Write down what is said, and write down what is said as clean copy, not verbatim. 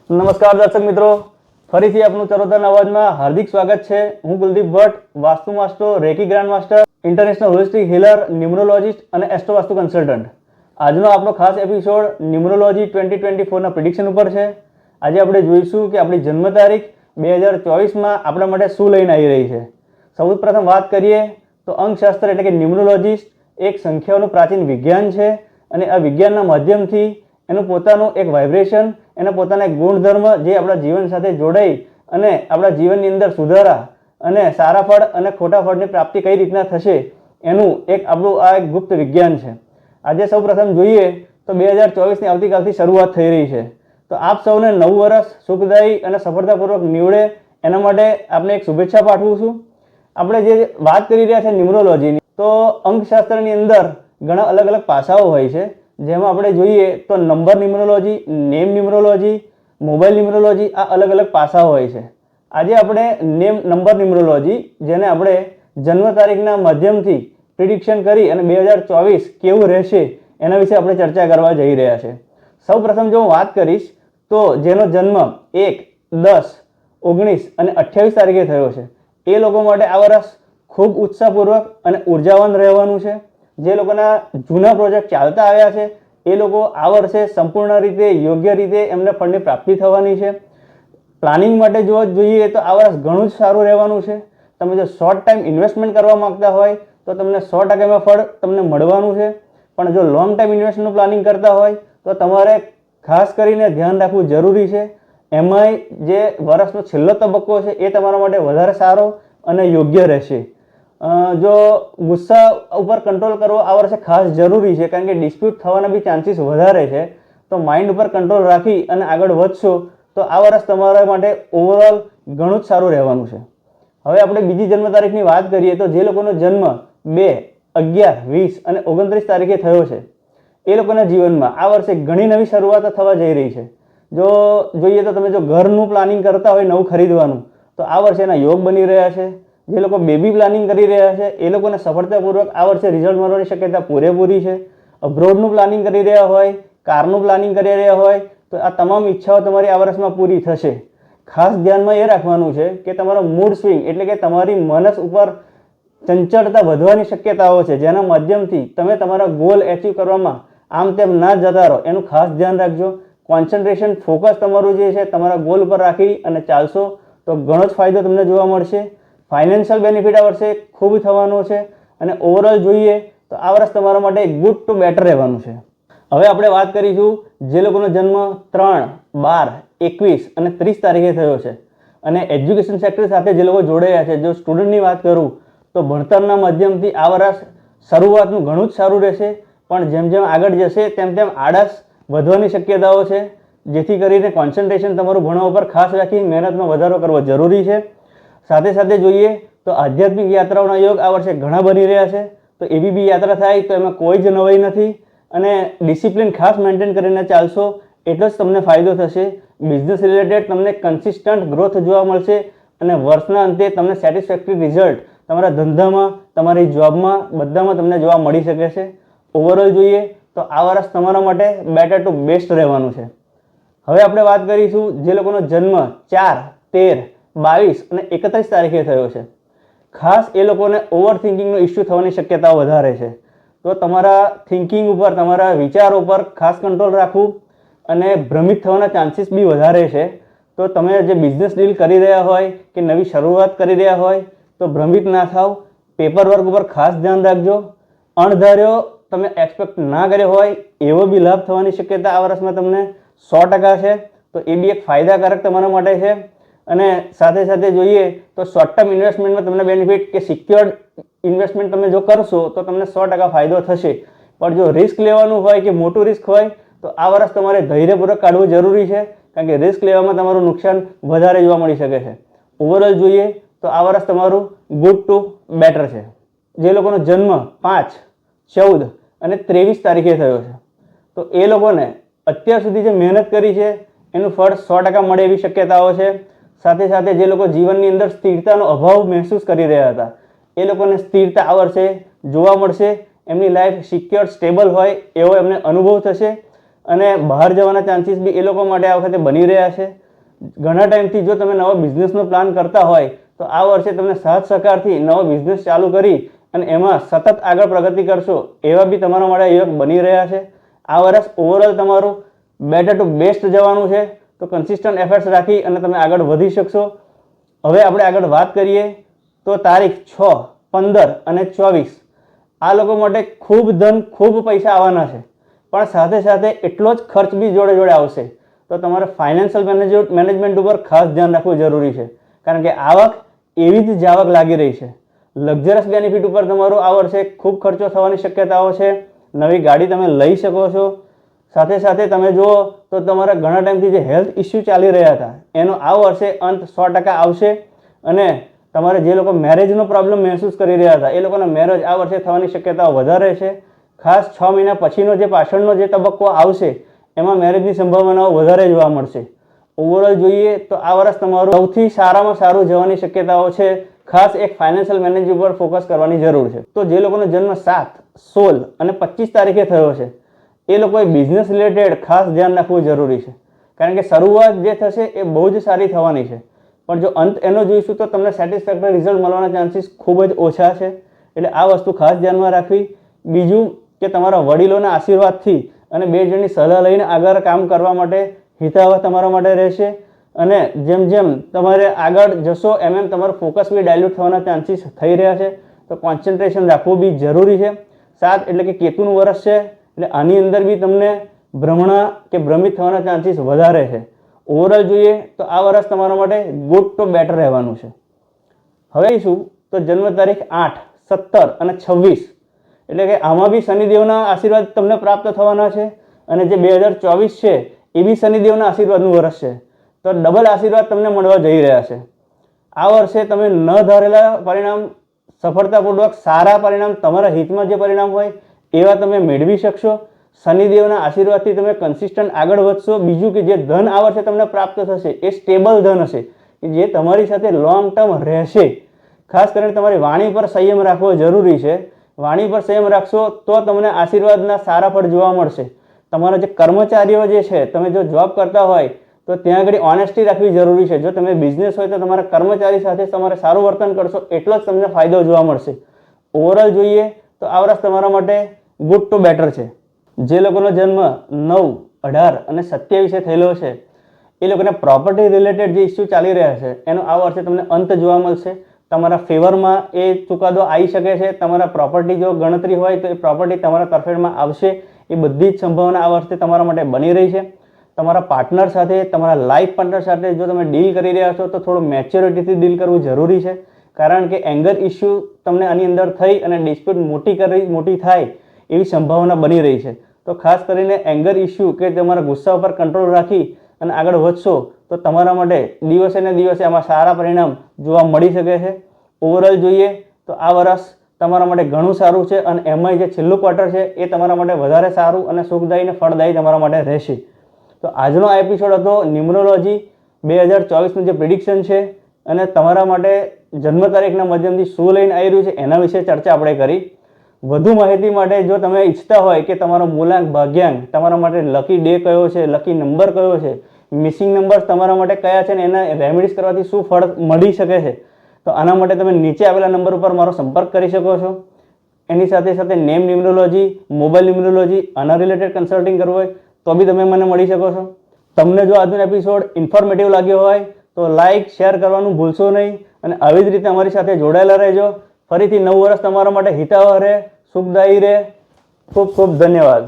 નમસ્કાર દર્શક મિત્રો, ફરીથી આપનું ચરોતરના અવાજમાં હાર્દિક સ્વાગત છે. હું Kuldeep Bhatt, Vastu master, reiki grand master, international holistic healer, numerologist અને એસ્ટ્રો વાસ્તુ કન્સલ્ટન્ટ. આજનો આપણો ખાસ એપિસોડ ન્યુમરોલોજી 2024ના પ્રિડિક્શન ઉપર છે. આજે આપણે જોઈશું કે આપણી જન્મ તારીખ 2024માં આપણા માટે શું લઈને આવી રહી છે. સૌ પ્રથમ વાત કરીએ તો અંકશાસ્ત્ર એટલે કે ન્યુમરોલોજીસ્ટ એક સંખ્યાઓનું પ્રાચીન વિજ્ઞાન છે અને આ વિજ્ઞાનના માધ્યમથી એનું પોતાનું એક વાઇબ્રેશન, એના પોતાના એક ગુણધર્મ જે આપણા જીવન સાથે જોડાઈ અને આપણા જીવનની અંદર સુધારા અને સારા ફળ અને ખોટા ફળની પ્રાપ્તિ કઈ રીતના થશે એનું એક આપણું આ એક ગુપ્ત વિજ્ઞાન છે. આજે સૌ પ્રથમ જોઈએ તો 2024ની આવતીકાલથી શરૂઆત થઈ રહી છે. તો આપ સૌને નવું વર્ષ સુખદાયી અને સફળતાપૂર્વક નીવડે એના માટે આપણે એક શુભેચ્છા પાઠવું છું. આપણે જે વાત કરી રહ્યા છે ન્યુમરોલોજીની, તો અંકશાસ્ત્રની અંદર ઘણા અલગ અલગ પાસાઓ હોય છે. જેમાં આપણે જોઈએ તો number numerology, name numerology, mobile numerology, આ અલગ અલગ પાસાઓ હોય છે. આજે આપણે નંબર ન્યુમરોલોજી, જેને આપણે જન્મ તારીખના માધ્યમથી પ્રિડિક્શન કરી અને 2024 કેવું રહેશે એના વિશે આપણે ચર્ચા કરવા જઈ રહ્યા છે. સૌ પ્રથમ જો હું વાત કરીશ તો જેનો જન્મ 1, 10, 19 અને 28 તારીખે થયો છે એ લોકો માટે આ વર્ષ ખૂબ ઉત્સાહપૂર્વક અને ઉર્જાવાન રહેવાનું છે. જે લોકોના જૂના પ્રોજેક્ટ ચાલતા આવ્યા છે એ લોકો આ વર્ષે સંપૂર્ણ રીતે યોગ્ય રીતે એમને ફળની પ્રાપ્તિ થવાની છે. પ્લાનિંગ માટે જો જોઈએ તો આ વર્ષ ઘણું જ સારું રહેવાનું છે. તમે જો શોર્ટ ટાઈમ ઇન્વેસ્ટમેન્ટ કરવા માંગતા હોય તો તમને 100% ફળ તમને મળવાનું છે. પણ જો લોંગ ટાઈમ ઇન્વેસ્ટમેન્ટનું પ્લાનિંગ કરતા હોય તો તમારે ખાસ કરીને ધ્યાન રાખવું જરૂરી છે. એમાંય જે વર્ષનો છેલ્લો તબક્કો છે એ તમારા માટે વધારે સારો અને યોગ્ય રહેશે. જો ગુસ્સા ઉપર કંટ્રોલ કરવો આ વર્ષે ખાસ જરૂરી છે, કારણ કે ડિસ્પ્યુટ થવાના બી ચાન્સીસ વધારે છે. તો માઇન્ડ ઉપર કંટ્રોલ રાખી અને આગળ વધશો તો આ વર્ષ તમારા માટે ઓવરઓલ ઘણું જ સારું રહેવાનું છે. હવે આપણે બીજી જન્મ તારીખની વાત કરીએ તો જે લોકોનો જન્મ 2, 11, 20 અને 29 તારીખે થયો છે એ લોકોના જીવનમાં આ વર્ષે ઘણી નવી શરૂઆતો થવા જઈ રહી છે. જો જોઈએ તો તમે જો ઘરનું પ્લાનિંગ કરતા હોય નવું ખરીદવાનું, તો આ વર્ષે એના યોગ બની રહ્યા છે. જે લોકો બેબી પ્લાનિંગ કરી રહ્યા છે એ લોકોને સફળતાપૂર્વક આ વર્ષે રિઝલ્ટ મળવાની શક્યતા પૂરેપૂરી છે. અબ્રોડનું પ્લાનિંગ કરી રહ્યા હોય, કારનું પ્લાનિંગ કરી રહ્યા હોય તો આ તમામ ઈચ્છાઓ તમારી આ વર્ષમાં પૂરી થશે. ખાસ ધ્યાનમાં એ રાખવાનું છે કે તમારો મૂડ સ્વિંગ એટલે કે તમારી મનસ ઉપર ચંચળતા વધવાની શક્યતાઓ છે, જેના માધ્યમથી તમે તમારા ગોલ એચીવ કરવામાં આમ તેમ ના જતા રહો એનું ખાસ ધ્યાન રાખજો. કોન્સન્ટ્રેશન, ફોકસ તમારું જે છે તમારા ગોલ ઉપર રાખી અને ચાલશો તો ઘણો જ ફાયદો તમને જોવા મળશે. ફાઇનાન્શિયલ બેનિફિટ આ વર્ષે ખૂબ થવાનો છે અને ઓવરઓલ જોઈએ તો આ વર્ષ તમારા માટે ગુડ ટુ બેટર રહેવાનું છે. હવે આપણે વાત કરીશું જે લોકોનો જન્મ 3, 12, 21 અને 30 તારીખે થયો છે અને એજ્યુકેશન સેક્ટર સાથે જે લોકો જોડાયા છે. જો સ્ટુડન્ટની વાત કરું તો ભણતરના માધ્યમથી આ વર્ષ શરૂઆતનું ઘણું જ સારું રહેશે, પણ જેમ જેમ આગળ જશે તેમ તેમ આળસ વધવાની શક્યતાઓ છે. જેથી કરીને કોન્સન્ટ્રેશન તમારું ભણવા ઉપર ખાસ રાખી મહેનતમાં વધારો કરવો જરૂરી છે. સાથે સાથે જોઈએ તો આધ્યાત્મિક યાત્રાઓના યોગ આ વર્ષે ઘણા બની રહ્યા છે. તો એવી બી યાત્રા થાય તો એમાં કોઈ જ નવાઈ નથી અને ડિસિપ્લિન ખાસ મેન્ટેન કરીને ચાલશો એટલો જ તમને ફાયદો થશે. બિઝનેસ રિલેટેડ તમને કન્સિસ્ટન્ટ ગ્રોથ જોવા મળશે અને વર્ષના અંતે તમને સેટિસ્ફેક્ટરી રિઝલ્ટ તમારા ધંધામાં, તમારી જોબમાં બધામાં તમને જોવા મળી શકે છે. ઓવરઓલ જોઈએ તો આ વર્ષ તમારા માટે બેટર ટુ બેસ્ટ રહેવાનું છે. હવે આપણે વાત કરીશું જે લોકોનો જન્મ 4, 13, 22 અને 31 તારીખે થયો છે. ખાસ એ લોકોને ઓવર થિંકિંગનો ઇસ્યુ થવાની શક્યતાઓ વધારે છે. તો તમારા થિંકિંગ ઉપર, તમારા વિચારો ઉપર ખાસ કંટ્રોલ રાખવું અને ભ્રમિત થવાના ચાન્સીસ બી વધારે છે. તો તમે જે બિઝનેસ ડીલ કરી રહ્યા હોય કે નવી શરૂઆત કરી રહ્યા હોય તો ભ્રમિત ના થાવ. પેપર વર્ક ઉપર ખાસ ધ્યાન રાખજો. અણધાર્યો તમે એક્સપેક્ટ ના કર્યો હોય એવો બી લાભ થવાની શક્યતા આ વર્ષમાં તમને 100% છે. તો એ બી એક ફાયદાકારક તમારા માટે છે. અને સાથે સાથે જોઈએ તો શોર્ટ ટર્મ ઇન્વેસ્ટમેન્ટમાં તમને બેનિફિટ કે સિક્યોર્ડ ઇન્વેસ્ટમેન્ટ તમે જો કરશો તો તમને 100% ફાયદો થશે. પણ જો રિસ્ક લેવાનું હોય કે મોટું રિસ્ક હોય તો આ વર્ષ તમારે ધૈર્યપૂર્વક કાઢવું જરૂરી છે, કારણ કે રિસ્ક લેવામાં તમારું નુકસાન વધારે જોવા મળી શકે છે. ઓવરઓલ જોઈએ તો આ વર્ષ તમારું ગુડ ટુ બેટર છે. જે લોકોનો જન્મ 5, 14 અને 23 તારીખે થયો છે તો એ લોકોને અત્યાર સુધી જે મહેનત કરી છે એનું ફળ 100% મળે એવી શક્યતાઓ છે. સાથે સાથે જે લોકો જીવનની અંદર સ્થિરતાનો અભાવ મહેસૂસ કરી રહ્યા હતા એ લોકોને સ્થિરતા આ વર્ષે જોવા મળશે. એમની લાઈફ સિક્યોર, સ્ટેબલ હોય એવો એમને અનુભવ થશે અને બહાર જવાના ચાન્સીસ બી એ લોકો માટે આ વખતે બની રહ્યા છે. ઘણા ટાઈમથી જો તમે નવો બિઝનેસનો પ્લાન કરતા હોય તો આ વર્ષે તમને સાથ સહકારથી નવો બિઝનેસ ચાલુ કરી અને એમાં સતત આગળ પ્રગતિ કરશો એવા બી તમારા માટે યોગ બની રહ્યા છે. આ વર્ષ ઓવરઓલ તમારું બેટર ટુ બેસ્ટ જવાનું છે. તો કન્સિસ્ટન્ટ એફર્ટ્સ રાખી અને તમે આગળ વધી શકશો. હવે આપણે આગળ વાત કરીએ તો તારીખ 6, 15 અને 24 આ લોકો માટે ખૂબ ધન ખૂબ પૈસા આવવાના છે, પણ સાથે સાથે એટલો જ ખર્ચ બી જોડે જોડે આવશે. તો તમારે ફાઇનાન્શિયલ મેનેજમેન્ટ ઉપર ખાસ ધ્યાન રાખવું જરૂરી છે, કારણ કે આવક એવી જ જાવક લાગી રહી છે. લક્ઝરિયસ બેનિફિટ ઉપર તમારો આ વર્ષે ખૂબ ખર્ચો થવાની શક્યતાઓ છે. નવી ગાડી તમે લઈ શકો છો. સાથે સાથે તમે જુઓ તો તમારા ઘણા ટાઈમથી જે હેલ્થ ઇસ્યુ ચાલી રહ્યા હતા એનો આ વર્ષે અંત 100% આવશે. અને તમારે જે લોકો મેરેજનો પ્રોબ્લેમ મહેસૂસ કરી રહ્યા હતા એ લોકોના મેરેજ આ વર્ષે થવાની શક્યતાઓ વધારે છે. ખાસ 6 મહિના પછીનો જે પાછળનો જે તબક્કો આવશે એમાં મેરેજની સંભાવનાઓ વધારે જોવા મળશે. ઓવરઓલ જોઈએ તો આ વર્ષ તમારું સૌથી સારામાં સારું જવાની શક્યતાઓ છે. ખાસ એક ફાઇનાન્શિયલ મેનેજમેન્ટ ઉપર ફોકસ કરવાની જરૂર છે. તો જે લોકોનો જન્મ 7, 16 અને 25 તારીખે થયો છે એ લોકોએ બિઝનેસ રિલેટેડ ખાસ ધ્યાન રાખવું જરૂરી છે, કારણ કે શરૂઆત જે થશે એ બહુ જ સારી થવાની છે, પણ જો અંત એનો જોઈશું તો તમને સેટિસ્ફેક્ટરી રિઝલ્ટ મળવાના ચાન્સીસ ખૂબ જ ઓછા છે. એટલે આ વસ્તુ ખાસ ધ્યાનમાં રાખવી. બીજું કે તમારા વડીલોના આશીર્વાદથી અને 2 જણની સલાહ લઈને આગળ કામ કરવા માટે હિતાવહ તમારા માટે રહેશે. અને જેમ જેમ તમારે આગળ જશો એમ એમ તમારું ફોકસ બી ડાયલ્યુટ થવાના ચાન્સીસ થઈ રહ્યા છે. તો કોન્સન્ટ્રેશન રાખવું બી જરૂરી છે. 7 એટલે કે કેતુનું વર્ષ છે, એટલે આની અંદર બી તમને ભ્રમણા કે ભ્રમિત થવાના ચાન્સીસ વધારે છે. ઓવરઓલ જોઈએ તો આ વર્ષ તમારા માટે ગુડ ટુ બેટર રહેવાનું છે. હવે શું તો જન્મ તારીખ 8, 17 અને 26 એટલે કે આમાં બી શનિદેવના આશીર્વાદ તમને પ્રાપ્ત થવાના છે. અને જે 2024 છે એ બી શનિદેવના આશીર્વાદનું વર્ષ છે. તો ડબલ આશીર્વાદ તમને મળવા જઈ રહ્યા છે. આ વર્ષે તમે ન ધારેલા પરિણામ સફળતાપૂર્વક સારા પરિણામ તમારા હિતમાં જે પરિણામ હોય એવા તમે મેળવી શકશો. શનિદેવના આશીર્વાદથી તમે કન્સિસ્ટન્ટ આગળ વધશો. બીજું કે જે ધન આ વર્ષે તમને પ્રાપ્ત થશે એ સ્ટેબલ ધન હશે, જે તમારી સાથે લોંગ ટર્મ રહેશે. ખાસ કરીને તમારી વાણી પર સંયમ રાખવો જરૂરી છે. વાણી પર સંયમ રાખશો તો તમને આશીર્વાદના સારા ફળ જોવા મળશે. તમારા જે કર્મચારીઓ જે છે, તમે જો જોબ કરતા હોય તો ત્યાં આગળ ઓનેસ્ટી રાખવી જરૂરી છે. જો તમે બિઝનેસ હોય તો તમારા કર્મચારી સાથે તમારે સારું વર્તન કરશો એટલો જ તમને ફાયદો જોવા મળશે. ઓવરઓલ જોઈએ તો આ વર્ષ તમારા માટે ગુડ ટુ બેટર છે. જે લોકોનો જન્મ 9, 18 અને 27 થયેલો છે એ લોકોને પ્રોપર્ટી રિલેટેડ જે ઇસ્યુ ચાલી રહ્યા છે એનો આ વર્ષે તમને અંત જોવા મળશે. તમારા ફેવરમાં એ ચુકાદો આવી શકે છે. તમારા પ્રોપર્ટી જો ગણતરી હોય તો એ પ્રોપર્ટી તમારા તરફેણમાં આવશે. એ બધી જ સંભાવના આ વર્ષે તમારા માટે બની રહી છે. તમારા પાર્ટનર સાથે, તમારા લાઈફ પાર્ટનર સાથે જો તમે ડીલ કરી રહ્યા છો તો થોડું મેચ્યોરિટીથી ડીલ કરવું જરૂરી છે, કારણ કે એંગર ઇસ્યુ તમને આની અંદર થઈ અને ડિસ્પ્યુટ મોટી થાય એવી સંભાવના બની રહી છે. તો ખાસ કરીને એંગર ઇસ્યુ કે તમારા ગુસ્સા ઉપર કંટ્રોલ રાખી અને આગળ વધશો તો તમારા માટે દિવસે ને દિવસે આમાં સારા પરિણામ જોવા મળી શકે છે. ઓવરઓલ જોઈએ તો આ વર્ષ તમારા માટે ઘણું સારું છે અને એમાંય જે છેલ્લું ક્વાર્ટર છે એ તમારા માટે વધારે સારું અને સુખદાયી અને ફળદાયી તમારા માટે રહેશે. તો આજનો આ એપિસોડ હતો ન્યુમરોલોજી 2024નું જે પ્રિડિક્શન છે અને તમારા માટે જન્મ તારીખના માધ્યમથી શું લઈને આવી રહ્યું છે એના વિશે ચર્ચા આપણે કરી. વધુ માહિતી માટે જો તમે ઈચ્છતા હોય કે તમારો મૂલાંક, ભાગ્યાંક, તમારા માટે લકી ડે કયો છે, લકી નંબર કયો છે, મિસિંગ નંબર્સ તમારા માટે કયા છે અને એના રેમેડીઝ કરવાથી શું ફળ મળી શકે છે, તો આના માટે તમે નીચે આવેલા નંબર ઉપર મારો સંપર્ક કરી શકો છો. એની સાથે સાથે નેમ ન્યુમરોલોજી, મોબાઈલ ન્યુમરોલોજી, આના રિલેટેડ કન્સલ્ટિંગ કરવું હોય તો બી તમે મને મળી શકો છો. તમને જો આજનો એપિસોડ ઇન્ફોર્મેટિવ લાગ્યો હોય તો લાઇક, શેર કરવાનું ભૂલશો નહીં અને આવી જ રીતે અમારી સાથે જોડાયેલા રહેજો. ફરીથી નવું વર્ષ તમારા માટે હિતાવહ રહે, સુખદાયી રહે. ખૂબ ખૂબ ધન્યવાદ.